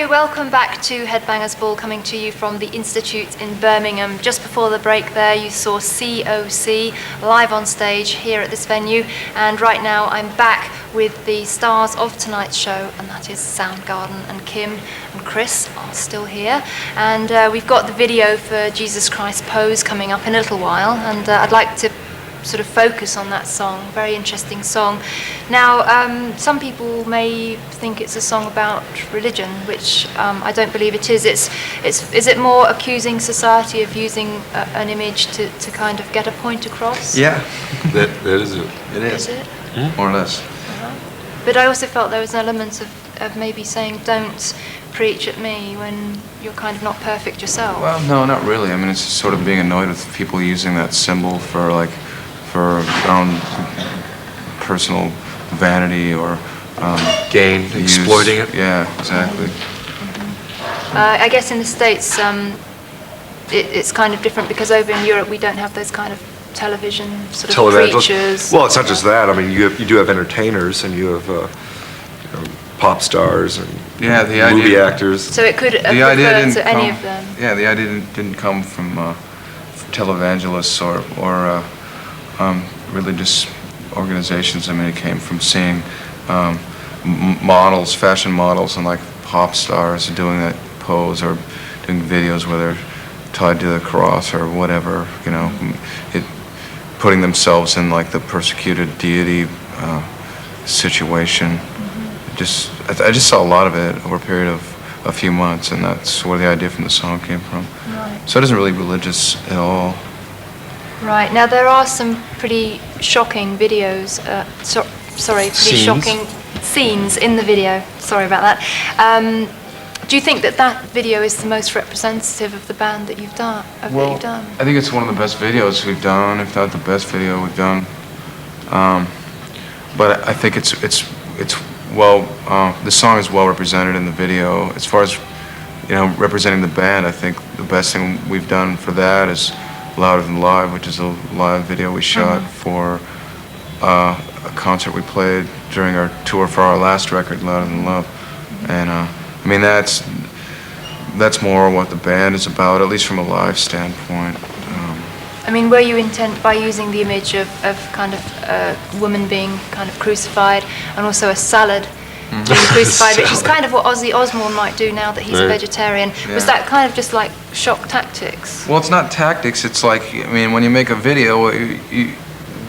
Hi, welcome back to Headbangers Ball, coming to you from the Institute in Birmingham. Just before the break there, you saw COC live on stage here at this venue, and right now I'm back with the stars of tonight's show, and that is Soundgarden, and Kim and Chris are still here, and we've got the video for Jesus Christ Pose coming up in a little while, and I'd like to sort of focus on that song. Very interesting song. Now, some people may think it's a song about religion, which I don't believe it is. Is it more accusing society of using an image to kind of get a point across? Yeah, that is it. It is. Is it? More or less. But I also felt there was an element of maybe saying, don't preach at me when you're kind of not perfect yourself. Well, no, not really. I mean, it's just sort of being annoyed with people using that symbol for their own personal vanity or gain, exploiting it. Yeah, exactly. I guess in the States, it's kind of different because over in Europe we don't have those kind of television sort of preachers. Well, it's not just that. I mean, you do have entertainers, and you have pop stars and movie actors. So it could refer to any of them. Yeah, the idea didn't come from televangelists or religious organizations. I mean, it came from seeing models, fashion models, and like pop stars doing that pose or doing videos where they're tied to the cross or whatever, you know, putting themselves in like the persecuted deity situation. I just saw a lot of it over a period of a few months, and that's where the idea from the song came from. Right. So it isn't really religious at all. Right. Now there are some pretty shocking videos. Shocking scenes in the video. Sorry about that. Do you think that video is the most representative of the band that you've done? I think it's one of the best videos we've done, if not the best video we've done. But I think it's the song is well represented in the video. As far as, you know, representing the band, I think the best thing we've done for that is Louder Than Live, which is a live video we shot for a concert we played during our tour for our last record, Louder Than Love. And I mean, that's more what the band is about, at least from a live standpoint. I mean, were you intent by using the image of kind of a woman being kind of crucified, and also a salad being crucified, which is kind of what Ozzy Osbourne might do now that he's a vegetarian. Yeah. Was that kind of just like shock tactics? Well, it's not tactics. It's like, I mean, when you make a video,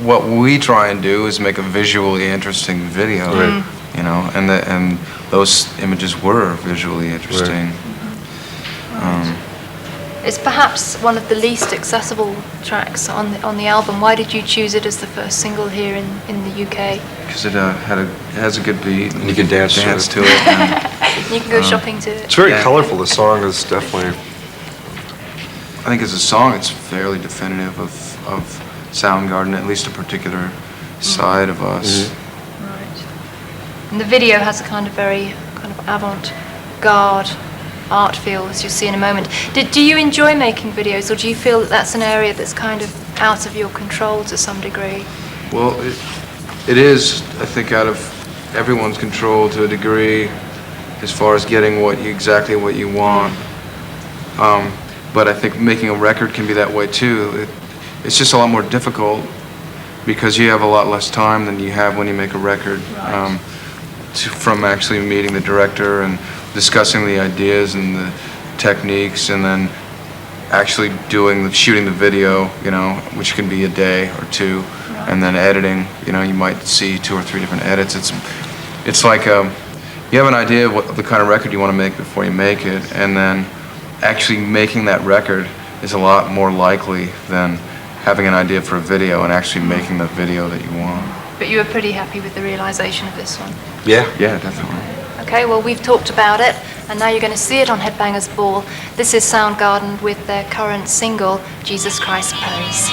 what we try and do is make a visually interesting video, you know, and those images were visually interesting. It's perhaps one of the least accessible tracks on the album. Why did you choose it as the first single here in the UK? Because it has a good beat, and you can dance to it. You can go shopping to it. It's very colorful. The song is definitely. I think as a song, it's fairly definitive of Soundgarden, at least a particular side of us. Right. And the video has a kind of very kind of avant-garde art feel, as you'll see in a moment. Do you enjoy making videos, or do you feel that that's an area that's kind of out of your control to some degree? Well, it is, I think, out of everyone's control to a degree, as far as getting exactly what you want. But I think making a record can be that way too. It's just a lot more difficult because you have a lot less time than you have when you make a record. Right. From actually meeting the director and discussing the ideas and the techniques, and then actually shooting the video, you know, which can be a day or two, and then editing. You know, you might see 2 or 3 different edits. It's like you have an idea of what the kind of record you want to make before you make it, and then actually making that record is a lot more likely than having an idea for a video and actually making the video that you want. But you were pretty happy with the realization of this one? Yeah, definitely. Okay, well, we've talked about it, and now you're going to see it on Headbangers Ball. This is Soundgarden with their current single, Jesus Christ Pose.